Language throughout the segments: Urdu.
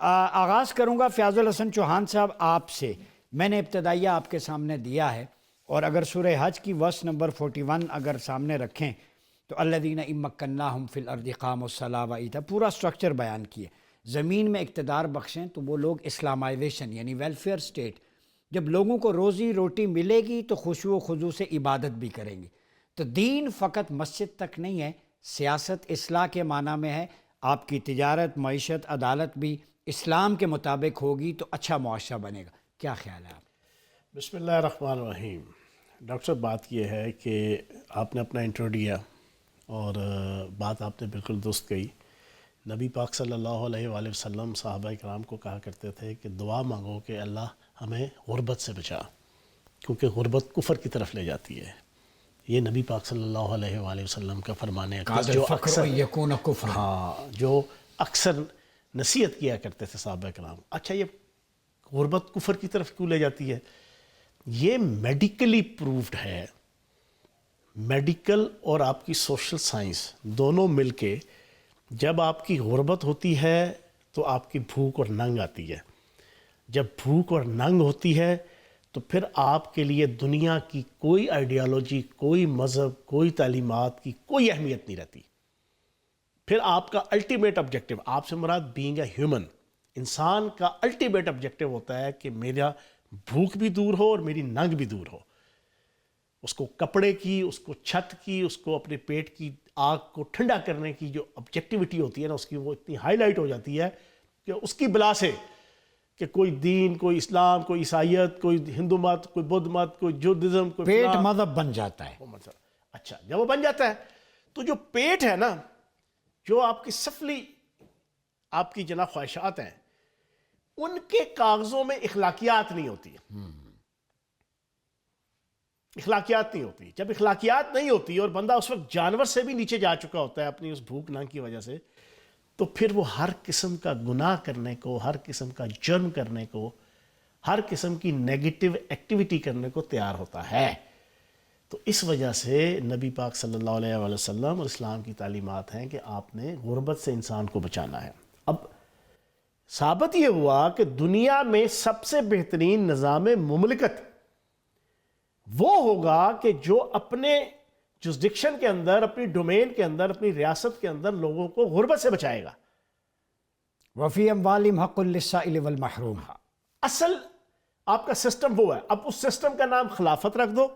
آغاز کروں گا فیاض الحسن چوہان صاحب آپ سے. میں نے ابتدائیہ آپ کے سامنے دیا ہے، اور اگر سورہ حج کی ورس نمبر 41 اگر سامنے رکھیں تو الذین ان مکناہم فی الارض قاموا الصلاۃ وایتاء، پورا سٹرکچر بیان کیے. زمین میں اقتدار بخشیں تو وہ لوگ اسلامائزیشن یعنی ویلفیئر سٹیٹ، جب لوگوں کو روزی روٹی ملے گی تو خشوع و خضوع سے عبادت بھی کریں گے. تو دین فقط مسجد تک نہیں ہے، سیاست اصلاح کے معنی میں ہے. آپ کی تجارت، معیشت، عدالت بھی اسلام کے مطابق ہوگی تو اچھا معاشرہ بنے گا. کیا خیال ہے آپ؟ بسم اللہ الرحمن الرحیم. ڈاکٹر صاحب، بات یہ ہے کہ آپ نے اپنا انٹرو دیا اور بات آپ نے بالکل درست کہی. نبی پاک صلی اللہ علیہ وآلہ وسلم صحابہ کرام کو کہا کرتے تھے کہ دعا مانگو کہ اللہ ہمیں غربت سے بچا، کیونکہ غربت کفر کی طرف لے جاتی ہے. یہ نبی پاک صلی اللہ علیہ وآلہ وسلم کا فرمان ہے جو اکثر نصیحت کیا کرتے تھے صحابہ کرام. اچھا، یہ غربت کفر کی طرف کیوں لے جاتی ہے؟ یہ میڈیکلی پروفڈ ہے. میڈیکل اور آپ کی سوشل سائنس دونوں مل کے، جب آپ کی غربت ہوتی ہے تو آپ کی بھوک اور ننگ آتی ہے. جب بھوک اور ننگ ہوتی ہے تو پھر آپ کے لیے دنیا کی کوئی آئیڈیالوجی، کوئی مذہب، کوئی تعلیمات کی کوئی اہمیت نہیں رہتی. پھر آپ کا الٹیمیٹ آبجیکٹیو، آپ سے مراد بینگ اے ہیومن، انسان کا الٹیمیٹ آبجیکٹیو ہوتا ہے کہ میرا بھوک بھی دور ہو اور میری ننگ بھی دور ہو. اس کو کپڑے کی، اس کو چھت کی، اس کو اپنے پیٹ کی آگ کو ٹھنڈا کرنے کی جو آبجیکٹیوٹی ہوتی ہے نا، اس کی وہ اتنی ہائی لائٹ ہو جاتی ہے کہ اس کی بلا سے کہ کوئی دین، کوئی اسلام، کوئی عیسائیت، کوئی ہندو مت، کوئی بدھ مت، کوئی جودھزم، کوئی پیٹ مذہب بن جاتا ہے. اچھا، جب وہ بن جاتا ہے تو جو پیٹ ہے نا، جو آپ کی سفلی آپ کی جناب خواہشات ہیں، ان کے کاغذوں میں اخلاقیات نہیں ہوتی. اخلاقیات نہیں ہوتی. جب اخلاقیات نہیں ہوتی اور بندہ اس وقت جانور سے بھی نیچے جا چکا ہوتا ہے اپنی اس بھوک ننگ کی وجہ سے، تو پھر وہ ہر قسم کا گناہ کرنے کو، ہر قسم کا جرم کرنے کو، ہر قسم کی نیگیٹو ایکٹیویٹی کرنے کو تیار ہوتا ہے. تو اس وجہ سے نبی پاک صلی اللہ علیہ وآلہ وسلم اور اسلام کی تعلیمات ہیں کہ آپ نے غربت سے انسان کو بچانا ہے. اب ثابت یہ ہوا کہ دنیا میں سب سے بہترین نظام مملکت وہ ہوگا کہ جو اپنے جسڈکشن کے اندر، اپنی ڈومین کے اندر، اپنی ریاست کے اندر لوگوں کو غربت سے بچائے گا. وفی اموالہم حق للسائل والمحروم. اصل آپ کا سسٹم وہ ہے. اب اس سسٹم کا نام خلافت رکھ دو،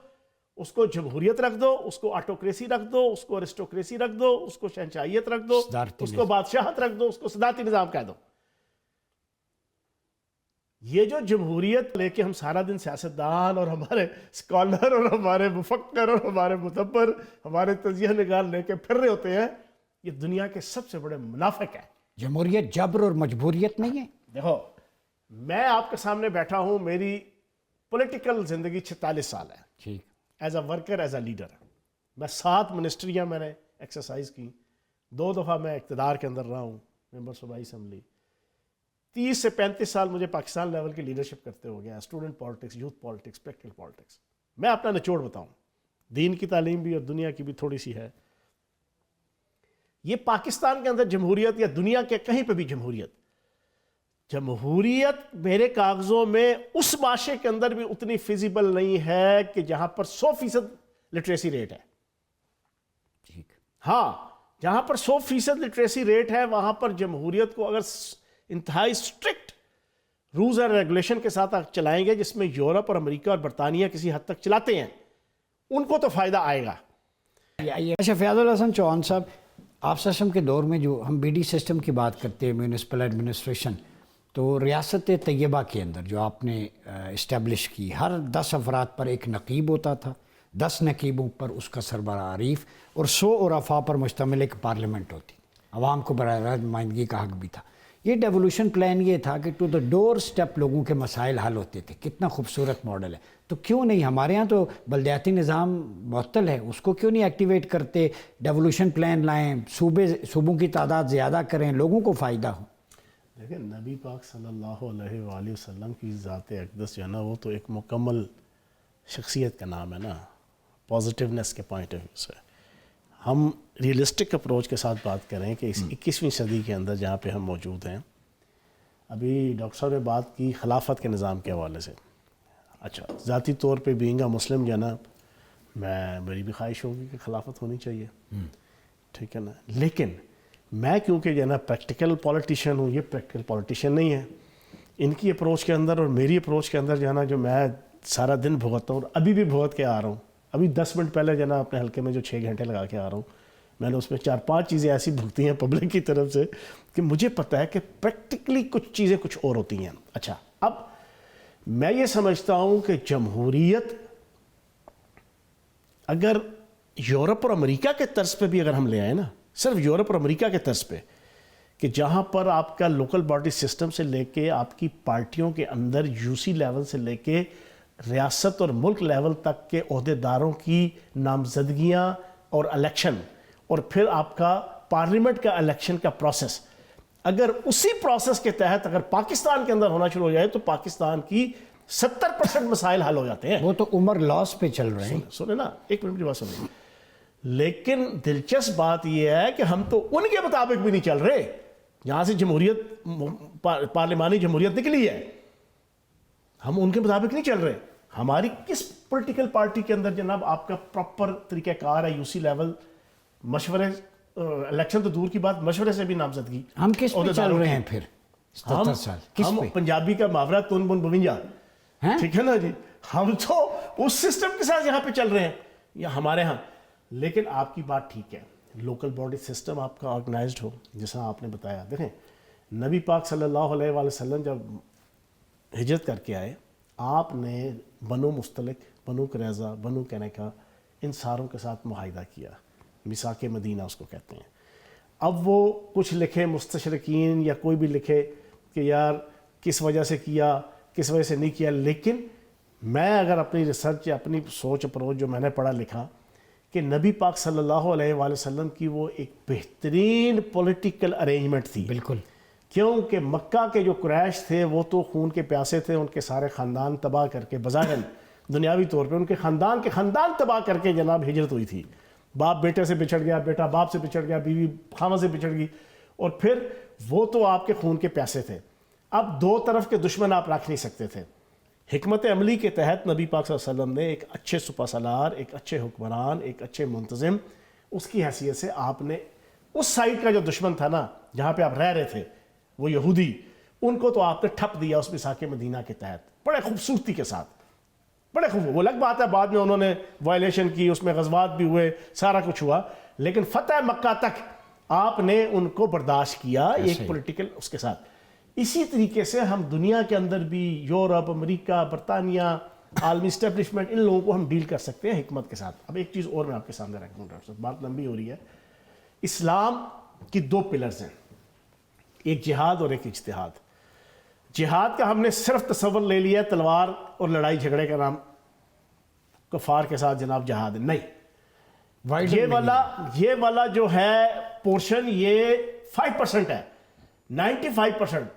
اس کو جمہوریت رکھ دو، اس کو آٹوکریسی رکھ دو، اس کو ارسٹوکریسی رکھ دو، اس کو شہنشاہیت رکھ دو، اس کو بادشاہت رکھ دو، اس کو صدارتی نظام کہہ دو. یہ جو جمہوریت لے کے ہم سارا دن سیاستدان اور ہمارے اسکالر اور ہمارے مفکر اور ہمارے مدبر، ہمارے تجزیہ نگار لے کے پھر رہے ہوتے ہیں، یہ دنیا کے سب سے بڑے منافق ہے. جمہوریت جبر اور مجبوریت نہیں ہے. دیکھو، میں آپ کے سامنے بیٹھا ہوں، میری پولیٹیکل زندگی 46 سال ہے. ٹھیک. As a worker, as a leader. میں 7 منسٹریاں میں نے ایکسرسائز کی. 2 دفعہ میں اقتدار کے اندر رہا ہوں، ممبر صوبائی اسمبلی. 30 سے 35 سال مجھے پاکستان لیول کی لیڈرشپ کرتے ہو گیا. Student politics, youth politics, practical politics. میں اپنا نچوڑ بتاؤں، دین کی تعلیم بھی اور دنیا کی بھی تھوڑی سی ہے. یہ پاکستان کے اندر جمہوریت یا دنیا کے کہیں پہ بھی جمہوریت میرے کاغذوں میں اس معاشرے کے اندر بھی اتنی فیزیبل نہیں ہے کہ جہاں پر 100% لٹریسی ریٹ ہے. ٹھیک. ہاں، جہاں پر 100% لٹریسی ریٹ ہے وہاں پر جمہوریت کو اگر انتہائی اسٹرکٹ رولز اینڈ ریگولیشن کے ساتھ چلائیں گے، جس میں یورپ اور امریکہ اور برطانیہ کسی حد تک چلاتے ہیں، ان کو تو فائدہ آئے گا. اچھا فیاض الحسن چوہان صاحب، آپ سسٹم کے دور میں جو ہم بی ڈی سسٹم کی بات کرتے ہیں، میونسپل ایڈمنسٹریشن، تو ریاست طیبہ کے اندر جو آپ نے اسٹیبلش کی، ہر 10 افراد پر ایک نقیب ہوتا تھا، 10 نقیبوں پر اس کا سربراہ عریف، اور 100 عرفاء پر مشتمل ایک پارلیمنٹ ہوتی، عوام کو براہ راست نمائندگی کا حق بھی تھا. یہ ڈیولوشن پلان یہ تھا کہ ٹو دا ڈور سٹیپ لوگوں کے مسائل حل ہوتے تھے. کتنا خوبصورت ماڈل ہے. تو کیوں نہیں ہمارے ہاں تو بلدیاتی نظام معطل ہے، اس کو کیوں نہیں ایکٹیویٹ کرتے؟ ڈیولوشن پلان لائیں، صوبوں کی تعداد زیادہ کریں، لوگوں کو فائدہ ہو. لیکن نبی پاک صلی اللہ علیہ وآلہ وسلم کی ذات اقدس جو ہے نا، وہ تو ایک مکمل شخصیت کا نام ہے نا، پازیٹیونیس کے پوائنٹ آف ویو سے. ہم ریئلسٹک اپروچ کے ساتھ بات کریں کہ اس 21ویں صدی کے اندر جہاں پہ ہم موجود ہیں، ابھی ڈاکٹر صاحب نے بات کی خلافت کے نظام کے حوالے سے. اچھا ذاتی طور پہ بینگا مسلم جناب میری بھی خواہش ہوگی کہ خلافت ہونی چاہیے, ٹھیک ہے نا, لیکن میں کیونکہ جو ہے نا پریکٹیکل پولیٹیشین ہوں, یہ پریکٹیکل پولیٹیشین نہیں ہے. ان کی اپروچ کے اندر اور میری اپروچ کے اندر جو ہے نا, جو میں سارا دن بھگتتا ہوں اور ابھی بھی بھگت کے آ رہا ہوں, ابھی 10 منٹ پہلے جو ہے نا اپنے حلقے میں جو 6 گھنٹے لگا کے آ رہا ہوں, میں نے اس میں 4-5 چیزیں ایسی بھگتی ہیں پبلک کی طرف سے کہ مجھے پتہ ہے کہ پریکٹیکلی کچھ چیزیں کچھ اور ہوتی ہیں. اچھا اب میں یہ سمجھتا ہوں کہ جمہوریت اگر یورپ اور امریکہ کے طرز پہ بھی اگر ہم لے آئیں نا, صرف یورپ اور امریکہ کے طرز پہ, کہ جہاں پر آپ کا لوکل باڈی سسٹم سے لے کے آپ کی پارٹیوں کے اندر یو سی لیول سے لے کے ریاست اور ملک لیول تک کے عہدیداروں کی نامزدگیاں اور الیکشن, اور پھر آپ کا پارلیمنٹ کا الیکشن کا پروسیس, اگر اسی پروسیس کے تحت اگر پاکستان کے اندر ہونا شروع ہو جائے تو پاکستان کی 70% مسائل حل ہو جاتے ہیں. وہ تو عمر لاس پہ چل رہے ہیں. سنیں نا, ایک منٹ کی بات سنیں. لیکن دلچسپ بات یہ ہے کہ ہم تو ان کے مطابق بھی نہیں چل رہے. یہاں سے جمہوریت, پارلیمانی جمہوریت نکلی ہے, ہم ان کے مطابق نہیں چل رہے. ہماری کس پولیٹیکل پارٹی کے اندر جناب آپ کا پراپر طریقہ کار ہے, یو سی لیول مشورے, الیکشن تو دور کی بات, مشورے سے بھی نامزدگی. ہم کس پہ چل رہے ہیں پھر 77 سال؟ ہم پنجابی کا محاورہ تن بن بونجا, ٹھیک ہے نا جی, ہم تو اس سسٹم کے ساتھ یہاں پہ چل رہے ہیں یا ہمارے ہاں. لیکن آپ کی بات ٹھیک ہے, لوکل باڈی سسٹم آپ کا آرگنائزڈ ہو جیسا آپ نے بتایا. دیکھیں نبی پاک صلی اللہ علیہ وآلہ وسلم جب ہجرت کر کے آئے, آپ نے بنو مستلق, بنو قریظہ, بنو قینقاع, ان ساروں کے ساتھ معاہدہ کیا, میثاق مدینہ اس کو کہتے ہیں. اب وہ کچھ لکھے مستشرقین یا کوئی بھی لکھے کہ یار کس وجہ سے کیا, کس وجہ سے نہیں کیا, لیکن میں اگر اپنی ریسرچ یا اپنی سوچ اپروچ جو میں نے پڑھا لکھا کہ نبی پاک صلی اللہ علیہ وآلہ وسلم کی وہ ایک بہترین پولیٹیکل ارینجمنٹ تھی. بالکل, کیونکہ مکہ کے جو قریش تھے وہ تو خون کے پیاسے تھے, ان کے سارے خاندان تباہ کر کے, بظاہر دنیاوی طور پہ ان کے خاندان تباہ کر کے جناب ہجرت ہوئی تھی. باپ بیٹے سے بچھڑ گیا, بیٹا باپ سے بچھڑ گیا, بیوی خاوند سے بچھڑ گئی, اور پھر وہ تو آپ کے خون کے پیاسے تھے. اب دو طرف کے دشمن آپ رکھ نہیں سکتے تھے. حکمت عملی کے تحت نبی پاک صلی اللہ علیہ وسلم نے ایک اچھے سپہ سالار, ایک اچھے حکمران, ایک اچھے منتظم, اس کی حیثیت سے آپ نے اس سائڈ کا جو دشمن تھا نا جہاں پہ آپ رہ رہے تھے, وہ یہودی, ان کو تو آپ نے ٹھپ دیا اس میثاق مدینہ کے تحت بڑے خوبصورتی کے ساتھ. بڑے خوب, وہ الگ بات ہے بعد میں انہوں نے وائلیشن کی, اس میں غزوات بھی ہوئے, سارا کچھ ہوا, لیکن فتح مکہ تک آپ نے ان کو برداشت کیا ایک پولیٹیکل اس کے ساتھ. اسی طریقے سے ہم دنیا کے اندر بھی یورپ, امریکہ, برطانیہ, عالمی اسٹیبلشمنٹ, ان لوگوں کو ہم ڈیل کر سکتے ہیں حکمت کے ساتھ. اب ایک چیز اور میں آپ کے سامنے رکھوں گا, بات لمبی ہو رہی ہے. اسلام کی 2 پلرز ہیں, ایک جہاد اور ایک اجتہاد. جہاد کا ہم نے صرف تصور لے لیا تلوار اور لڑائی جھگڑے کا نام, کفار کے ساتھ جناب جہاد, نہیں. یہ والا جو ہے پورشن یہ 5% ہے. 95%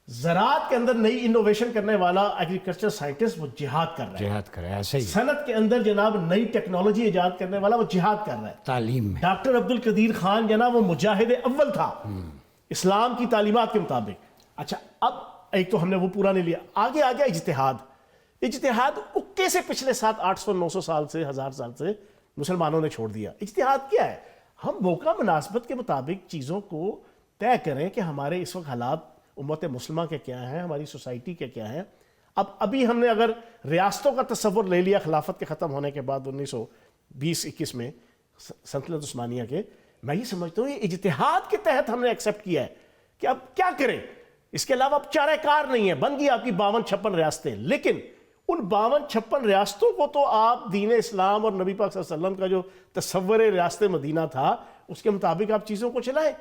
زراعت کے اندر نئی انوویشن کرنے والا ایگریکلچر سائنٹسٹ وہ جہاد کر رہا ہے. صنعت کے اندر جناب نئی ٹیکنالوجی ایجاد کرنے والا وہ جہاد کر رہا ہے. تعلیم میں ڈاکٹر عبد القدیر خان جناب وہ مجاہد اول تھا اسلام کی تعلیمات کے مطابق. اچھا اب ایک تو ہم نے وہ پورا نہیں لیا, آگے آ گیا اجتہاد. اجتہاد اکے سے پچھلے 700-800-900 سال سے 1000 سال سے مسلمانوں نے چھوڑ دیا. اجتہاد کیا ہے؟ ہم موقع مناسبت کے مطابق چیزوں کو طے کریں کہ ہمارے اس وقت حالات امت مسلمہ کے کیا ہیں, ہماری سوسائٹی کے کیا ہیں. ابھی ہم نے اگر ریاستوں کا تصور لے لیا خلافت کے ختم ہونے کے بعد 1920-21 میں سلطنت عثمانیہ کے, میں یہ سمجھتا ہوں یہ اجتہاد کے تحت ہم نے ایکسیپٹ کیا ہے کہ اب کیا کریں, اس کے علاوہ اب چارہ کار نہیں ہے. بن گئی آپ کی 52-56 ریاستیں, لیکن ان 52-56 ریاستوں کو تو آپ دین اسلام اور نبی پاک صلی اللہ علیہ وسلم کا جو تصور ریاست مدینہ تھا اس کے مطابق آپ چیزوں کو چلائیں.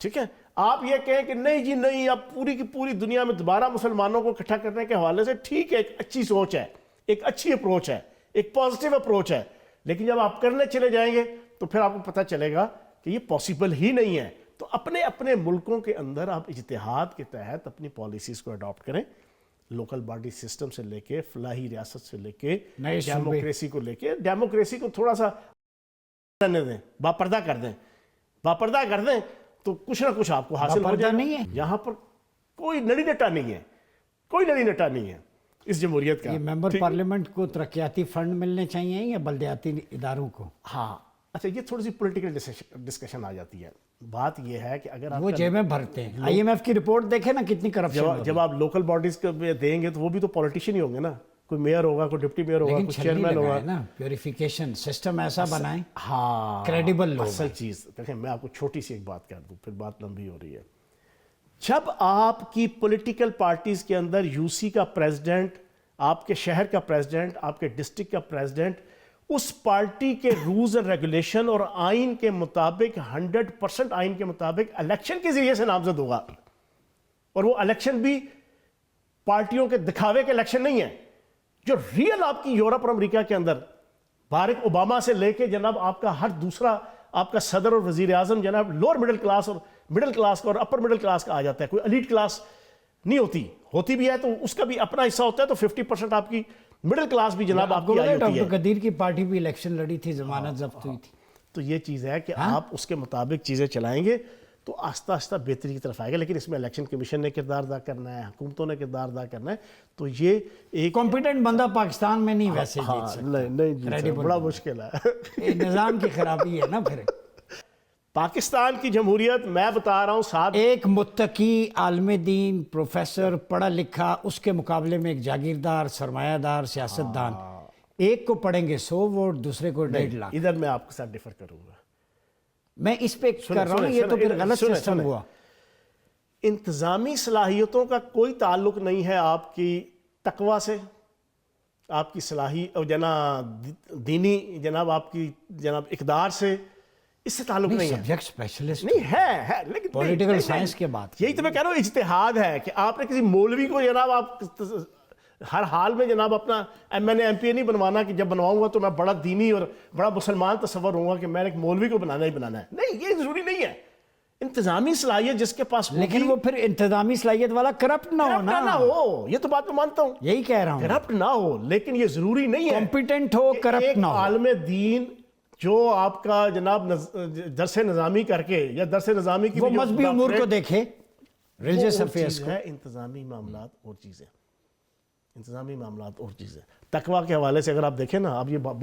ٹھیک ہے, آپ یہ کہیں کہ نہیں جی نہیں, اب پوری کی پوری دنیا میں دوبارہ مسلمانوں کو اکٹھا کرنے کے حوالے سے ٹھیک ہے, ایک اچھی سوچ ہے, ایک اچھی اپروچ ہے, ایک پازیٹیو اپروچ ہے, لیکن جب آپ کرنے چلے جائیں گے تو پھر آپ کو پتہ چلے گا کہ یہ پاسبل ہی نہیں ہے. تو اپنے اپنے ملکوں کے اندر آپ اجتہاد کے تحت اپنی پالیسیز کو اڈاپٹ کریں, لوکل باڈی سسٹم سے لے کے فلاحی ریاست سے لے کے ڈیموکریسی کو لے کے, ڈیموکریسی کو تھوڑا سا رہنے دیں, باپردہ کر دیں تو کچھ نہ کچھ آپ کو حاصل ہو جائے. نہیں ہے یہاں پر کوئی نڑی نٹا نہیں ہے، کوئی نڑی نٹا نہیں ہے اس جمہوریت کا. یہ ممبر پارلیمنٹ کو ترقیاتی فنڈ ملنے چاہیے یا بلدیاتی اداروں کو؟ ہاں اچھا یہ تھوڑی سی پولیٹیکل ڈسکشن آ جاتی ہے. بات یہ ہے کہ اگر وہ جیبیں بھرتے ہیں. آئی ایم ایف کی رپورٹ دیکھیں نا کتنی کرپشن. جب آپ لوکل باڈیز کو دیں گے تو وہ بھی تو پولیٹیشین ہی ہوں گے نا. کوئی میئر ہوگا, کوئی ڈپٹی میئر ہوگا, کوئی چیئرمین ہوگا نا. پیوریفیکیشن سسٹم ایسا بنائیں ہاں کریڈیبل لوگ. اصل چیز دیکھیں میں آپ کو چھوٹی سی ایک بات کر دوں پھر بات لمبی ہو رہی ہے. جب آپ کی پولیٹیکل پارٹیز کے اندر یو سی کا پریزیڈنٹ, آپ کے شہر کا پریزیڈنٹ, آپ کے ڈسٹرکٹ کا پریزیڈنٹ اس پارٹی کے رولز اینڈ ریگولیشن اور آئین کے مطابق 100% آئین کے مطابق الیکشن کے ذریعے سے نامزد ہوگا, اور وہ الیکشن بھی پارٹیوں کے دکھاوے کے الیکشن نہیں ہے. جو ریئل آپ کی یورپ اور امریکہ کے اندر بارک اوباما سے لے کے جناب آپ کا ہر دوسرا آپ کا صدر اور وزیر اعظم جناب لوور مڈل کلاس اور مڈل کلاس کا اور اپر مڈل کلاس کا آ جاتا ہے. کوئی ایلیٹ کلاس نہیں ہوتی بھی ہے تو اس کا بھی اپنا حصہ ہوتا ہے. تو 50% آپ کی مڈل کلاس بھی جناب آپ کی آئی ہوتی ہے. ڈاکٹر قدیر کی پارٹی بھی الیکشن لڑی تھی, ضمانت ضبط ہوئی تھی. تو یہ چیز ہے کہ آپ اس کے مطابق چیزیں چلائیں گے تو آہستہ آہستہ بہتری کی طرف آئے گا. لیکن اس میں الیکشن کمیشن نے کردار ادا کرنا ہے, حکومتوں نے کردار ادا کرنا ہے. تو یہ ایک کمپیٹنٹ بندہ پاکستان میں نہیں ویسے جیت سکتا. نہیں بڑا مشکل ہے. یہ نظام کی خرابی ہے نا. پھر پاکستان کی جمہوریت میں بتا رہا ہوں صاحب, ایک متقی عالم دین پروفیسر پڑھا لکھا, اس کے مقابلے میں ایک جاگیردار سرمایہ دار سیاستدان, ایک کو پڑھیں گے 100 ووٹ, دوسرے کو 1.5 لاکھ. ادھر میں آپ کے ساتھ ڈیفر کروں گا. میں اس پہ کر رہا ہوں, یہ تو پھر غلط سسٹم ہوا. انتظامی صلاحیتوں کا کوئی تعلق نہیں ہے آپ کی تقوی سے, آپ کی صلاحیت جناب دینی جناب آپ کی جناب اقدار سے, اس سے تعلق نہیں ہے. سبجیکٹ اسپیشلسٹ نہیں ہے لیکن پولیٹیکل سائنس کے بعد یہی تو میں کہہ رہا ہوں اجتہاد ہے کہ آپ نے کسی مولوی کو جناب آپ ہر حال میں جناب اپنا میں نے ایم پی اے نہیں بنوانا کہ جب بنواؤں گا تو میں بڑا دینی اور بڑا مسلمان تصور ہوں گا کہ میں نے ایک مولوی کو بنانا ہی بنانا ہے. نہیں, یہ ضروری نہیں ہے. انتظامی صلاحیت جس کے پاس لیکن وہ پھر انتظامی صلاحیت والا کرپٹ نہ ہو نا. نہ ہو, یہ تو بات میں مانتا ہوں, یہی کہہ رہا ہوں, کرپٹ نہ ہو. لیکن یہ ضروری نہیں ہے کمپیٹنٹ ہو, کرپٹ نہ ہو. عالم دین جو آپ کا جناب درس نظامی کر کے یا درس نظامی کی وہ مذہبی امور کو دیکھے, ریلیجس افیئرز کو. انتظامی معاملات اور چیزیں, انتظامی معاملات اور چیزیں. تقوی کے حوالے سے اگر آپ دیکھیں نا, اب یہ بہت